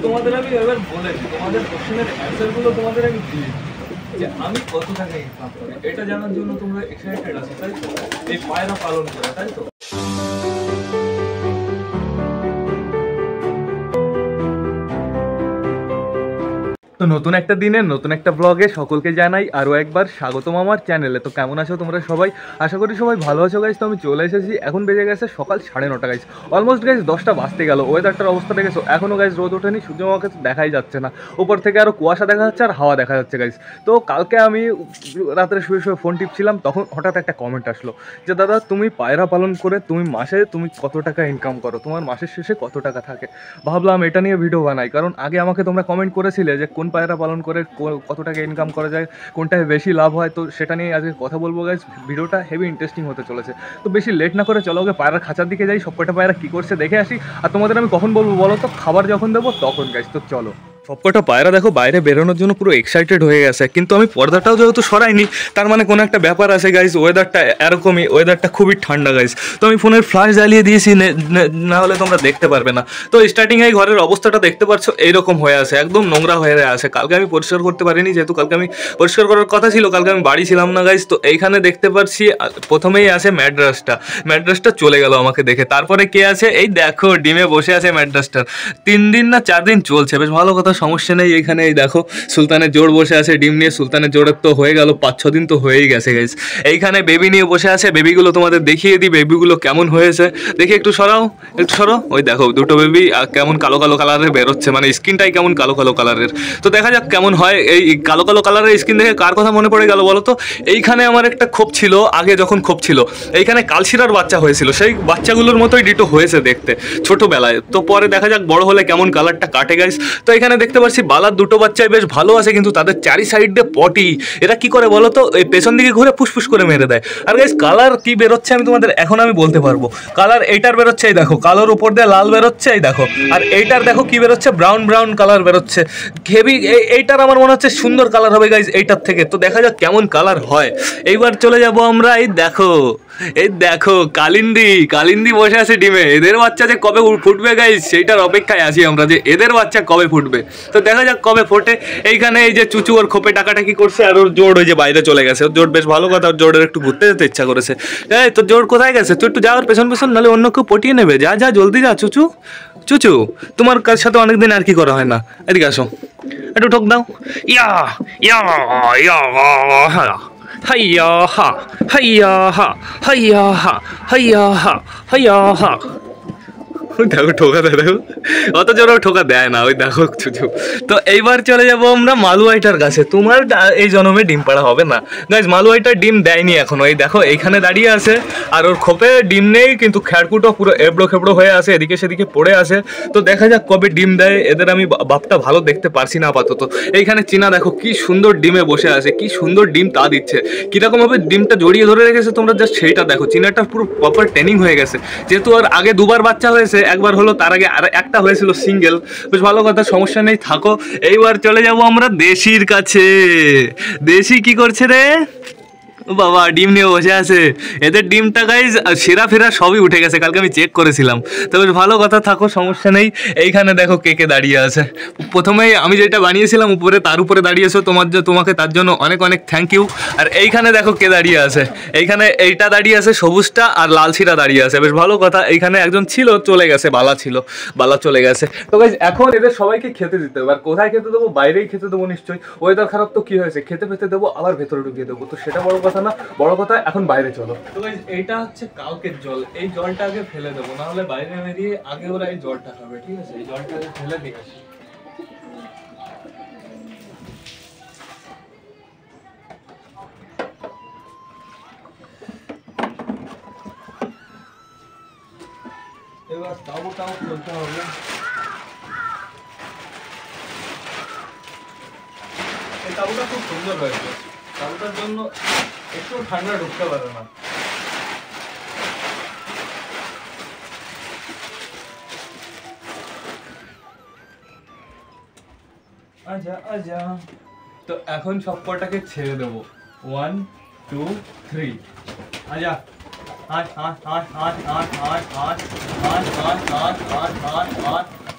তোমাদের আমি এবার বলেছি, তোমাদের কোশ্চেনের অ্যান্সারগুলো তোমাদের আমি দিই যে আমি কত টাকা ইনকাম করি, এটা জানার জন্য তোমরা এক্সাইটেড আছো তাই তো, এই পায়রা পালন করে তাই তো। তো নতুন একটা দিনে নতুন একটা ব্লগে সকলকে জানাই আরও একবার স্বাগতম আমার চ্যানেলে। তো কেমন আছো তোমরা সবাই? আশা করি সবাই ভালো আছো গাইজ। তো আমি চলে এসেছি, এখন বেজে গেছে সকাল 9:30 গাইজ, অলমোস্ট গাইজ 10টা বাজতে গেল। ওয়েদারটার অবস্থা দেখেছো, এখনও গাইজ রোদ ওঠেনি, সূর্যমাকে দেখাই যাচ্ছে না, উপর থেকে আরও কুয়াশা দেখা যাচ্ছে আর হাওয়া দেখা যাচ্ছে গাইজ। তো কালকে আমি রাত্রে শুয়ে শুয়ে ফোন টিপছিলাম, তখন হঠাৎ একটা কমেন্ট আসলো যে দাদা তুমি পায়রা পালন করে তুমি মাসে কত টাকা ইনকাম করো, তোমার মাসের শেষে কত টাকা থাকে। ভাবলাম এটা নিয়ে ভিডিও বানাই, কারণ আগে আমাকে তোমরা কমেন্ট করেছিলে যে কোন পায়রা পালন করে কত টাকা ইনকাম করা যায়, কোনটায় বেশি লাভ হয়। তো সেটা নিয়ে আজকে কথা বলবো গাইজ। ভিডিওটা হেভি ইন্টারেস্টিং হতে চলেছে। তো বেশি লেট না করে চলো ওকে পায়রার খাঁচার দিকে যাই, সবকটা পায়রা কী করছে দেখে আসি। আর তোমাদের আমি কখন বলবো বলো তো? খাবার যখন দেবো তখন গাইজ। তো চলো। সবকটা পায়রা দেখো বাইরে বেরোনোর জন্য পুরো এক্সাইটেড হয়ে গেছে, কিন্তু আমি পর্দাটাও যেহেতু সরাইনি, তার মানে কোনো একটা ব্যাপার আছে গাইজ। ওয়েদারটা এরকমই, ওয়েদারটা খুবই ঠান্ডা গাইজ। তো আমি ফোনের ফ্ল্যাশ জ্বালিয়ে দিয়েছি, না হলে তোমরা দেখতে পারবে না। তো স্টার্টিংয়ে ঘরের অবস্থাটা দেখতে পাচ্ছ, এইরকম হয়ে আছে, একদম নোংরা হয়ে আছে। কালকে আমি পরিষ্কার করতে পারিনি, যেহেতু কালকে আমি পরিষ্কার করার কথা ছিল, কালকে আমি বাড়ি ছিলাম না গাইজ। তো এইখানে দেখতে পাচ্ছি প্রথমেই আছে ম্যাড্রাসটা চলে গেল আমাকে দেখে। তারপরে কে আছে? এই দেখো ডিমে বসে আছে ম্যাড্রাসটার। 3 দিন না 4 দিন চলছে, বেশ ভালো কথা, সমস্যা নেই। এইখানে এই দেখো সুলতানের জোড় বসে আছে ডিম নিয়ে। সুলতানের জোড়ের তো হয়ে গেল 5-6 দিন তো হয়েই গেছে গাইজ। এইখানে বেবি নিয়ে বসে আছে, বেবিগুলো তোমাদের দেখিয়ে দিই বেবিগুলো কেমন হয়েছে। দেখি একটু সরাও, একটু সরো। ওই দেখো দুটো বেবি কেমন কালো কালো কালারের বেরোচ্ছে, মানে স্কিনটাই কেমন কালো কালো কালারের। তো দেখা যাক কেমন হয়। এই কালো কালো কালারের স্কিন দেখে কার কথা মনে পড়ে গেল বলো তো? এইখানে আমার একটা খোপ ছিল, আগে যখন খোপ ছিল এইখানে কালশিরার বাচ্চা হয়েছিল, সেই বাচ্চাগুলোর মতোই ডিটো হয়েছে দেখতে ছোটবেলায়। তো পরে দেখা যাক বড় হলে কেমন কালারটা কাটে গাইজ। তো এখানে দেখতে পাচ্ছি বালার দুটো বাচ্চাই বেশ ভালো আছে, কিন্তু তাদের চারি সাইড দিয়ে পটি। এরা কি করে বলো তো? এই পেছন দিকে ঘুরে ফুসফুস করে মেরে দেয়। আর গাইজ কালার কি বেরোচ্ছে আমি তোমাদের এখন আমি বলতে পারবো। কালার এইটার বেরোচ্ছে, এই দেখো কালোর উপর দিয়ে লাল বেরোচ্ছে, এই দেখো। আর এইটার দেখো কি বেরোচ্ছে, ব্রাউন কালার বেরোচ্ছে। হেভি, এইটার আমার মনে হচ্ছে সুন্দর কালার হবে গাইজ এইটার থেকে। তো দেখা যাক কেমন কালার হয়। এইবার চলে যাব আমরা, এই দেখো কালিন্দি বসে আছে ডিমে। এদের বাচ্চা যে কবে ফুটবে গাইজ, সেইটার অপেক্ষায় আছি আমরা, যে এদের বাচ্চা কবে ফুটবে। তো দেখা যাক কবে ফোটে। এইখানে এই যে চুচু ওর খোপে টাকাটাকি করছে, আর ওর জোড় ওই যে বাইরে চলে গেছে। ওর জোড় বেশ ভালো কথা, ওর জোড়ের একটু ঘুরতে যেতে ইচ্ছা করেছে। এই তোর জোড় কোথায় গেছে? তুই একটু যা ওর পেছন নাহলে অন্য কেউ পটিয়ে নেবে। যা জলদি যা চুচু, তোমার সাথে অনেকদিন আর কি করা হয় না। এদিকে আসো, একটু ঠোক দাও। ইয়া ইয়া ইয়া হাইয়া হা হাইয়া হা হাইয়া হা হাইয়া হা হাইয়া হা। দেখো ঠোকা দেয়, দেখো অত জোর ঠোকা দেয় না, ওই দেখো চুচু। তো এইবার চলে যাবো আমরা মালুয়াইটার কাছে। তোমার এই জন্মে ডিম পাড়া হবে না গাইজ, মালুয়াইটার ডিম দেয়নি এখনো। এই দেখো এইখানে দাঁড়িয়ে আছে, আর ওর খোপে ডিম নেই, কিন্তু খ্যাড়কুটো পুরো এবড়ো খেবড়ো হয়ে আছে, এদিকে সেদিকে পড়ে আছে। তো দেখা যাক কবে ডিম দেয়। এদের আমি বাপটা ভালো দেখতে পারছি না আপাতত। এইখানে চীনা দেখো কি সুন্দর ডিমে বসে আছে, কি সুন্দর ডিম তা দিচ্ছে। কিরকম ভাবে ডিমটা জড়িয়ে ধরে রেখেছে তোমরা জাস্ট সেইটা দেখো। চীনাটা পুরো প্রপার ট্রেনিং হয়ে গেছে, যেহেতু আর আগে 2বার বাচ্চা হয়েছে, একবার হলো, তার আগে আর একটা হয়েছিল সিঙ্গেল। বেশ ভালো কথা, সমস্যা নেই, থাকো। এইবার চলে যাব আমরা দেশির কাছে। দেশি কি করছে রে বাবা? ডিম নিয়ে বসে আছে। এদের ডিমটা গাইজ সেরা ফেরা সবই উঠে গেছে, কালকে আমি চেক করেছিলাম। তো বেশ ভালো কথা, থাকো, সমস্যা নেই। এইখানে দেখো কে দাঁড়িয়ে আছে। প্রথমেই আমি যেটা বানিয়েছিলাম উপরে, তার উপরে দাঁড়িয়েছো, তোমাকে তার জন্য অনেক থ্যাংক ইউ। আর এইখানে দেখো কে দাঁড়িয়ে আছে। এইখানে এইটা দাঁড়িয়ে আছে সবুজটা, আর লালশিরা দাঁড়িয়ে আছে। বেশ ভালো কথা। এইখানে একজন ছিল, চলে গেছে, বালা চলে গেছে। তো গাইজ এখন এদের সবাইকে খেতে দিতে হবে। আর কোথায় খেতে দেবো? বাইরেই খেতে দেবো নিশ্চয়ই। ওয়েদার খারাপ তো কি হয়েছে, খেতে দেবো, আবার ভেতরে ঢুকিয়ে দেবো। তো সেটা বড় কথা না, বড় কথা এখন বাইরে চলো। তো গাইস এইটা হচ্ছে কালকের জল, এই জলটা আগে ফেলে দেবো, না হলে বাইরে বেরিয়ে আগে ওরা এই জলটা খাবে। ঠিক আছে, এই জলটা আগে ফেলে দিয়ে আসি। এবার তাবুটাও খুলতে হবে। এই তাবুটা খুব সুন্দর হয়েছে, তাবুটার জন্য একটু ঠান্ডা ঢুকতে পারে না। আজা। তো এখন সবকটাকে ছেড়ে দেবো। 1 2 3 আজা। আট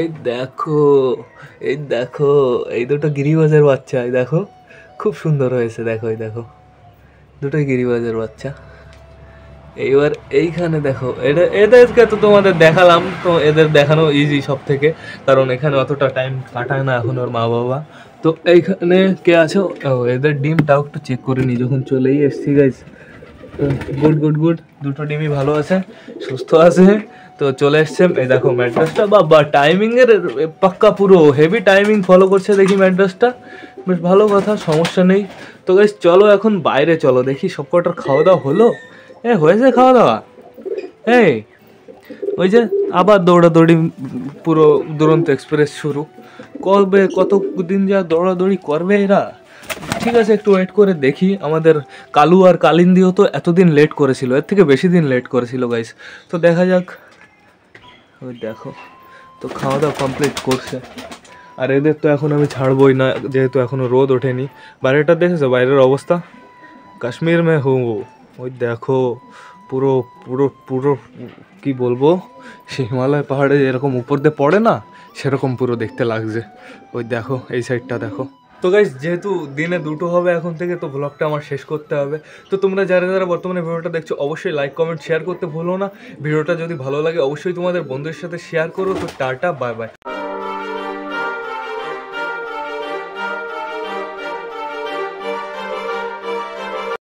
এই দেখো, এই দেখো, এই দুটো গিরিবাজের বাচ্চা, এই দেখো খুব সুন্দর হয়েছে, দেখো এই দেখো দুটোই গিরিবাজের বাচ্চা। এইবার এইখানে দেখো, এদেরকে তো তোমাদের দেখালাম, তো এদের দেখানো ইজি সব থেকে, কারণ এখানে অতটা টাইম কাটায় না এখন ওর মা বাবা। তো এইখানে কে আছে, এদের ডিমটাও একটু চেক করে নি যখন চলেই এসছি গাইস। গুড গুড গুড, দুটো ডিমই ভালো আছে, সুস্থ আছে। তো চলে এসছে, এই দেখো ম্যাড্রাসটা, বাবা টাইমিং এর পাক্কা পুরো হেভি টাইমিং ফলো করছে দেখি ম্যাড্রাসটা, বেশ ভালো কথা, সমস্যা নেই। তো গাইস চলো এখন বাইরে চলো, দেখি সব কটার খাওয়া দাওয়া হলো। হয়েছে খাওয়া দাওয়া? এই ওই যে আবার দৌড়াদৌড়ি, পুরো দুরন্ত এক্সপ্রেস শুরু করবে, কতদিন যা দৌড়াদৌড়ি করবে এরা। ঠিক আছে, একটু ওয়েট করে দেখি। আমাদের কালু আর কালিন্দিও তো এতদিন লেট করেছিল, এর থেকে বেশি দিন লেট করেছিল গাইস। তো দেখা যাক। ওই দেখো, তো খাওয়া দাওয়া কমপ্লিট করছে, আর এদের তো এখন আমি ছাড়বই না, যেহেতু এখনো রোদ ওঠেনি। বাইরেটা দেখেছো, বাইরের অবস্থা কাশ্মীর মে হু। ওই দেখো পুরো পুরো পুরো কি বলবো, সে হিমালয় পাহাড়ে এরকম উপর দিয়ে পড়ে না, সেরকম পুরো দেখতে লাগছে। ওই দেখো এই সাইডটা দেখো। তো গাইস যেহেতু দিনে দুটো হবে এখন থেকে, তো ব্লগটা আমার শেষ করতে হবে। তো তোমরা যারা যারা বর্তমানে ভিডিওটা দেখছো অবশ্যই লাইক কমেন্ট শেয়ার করতে ভুলো না। ভিডিওটা যদি ভালো লাগে অবশ্যই তোমাদের বন্ধুদের সাথে শেয়ার করো। তো টাটা, বাই বাই।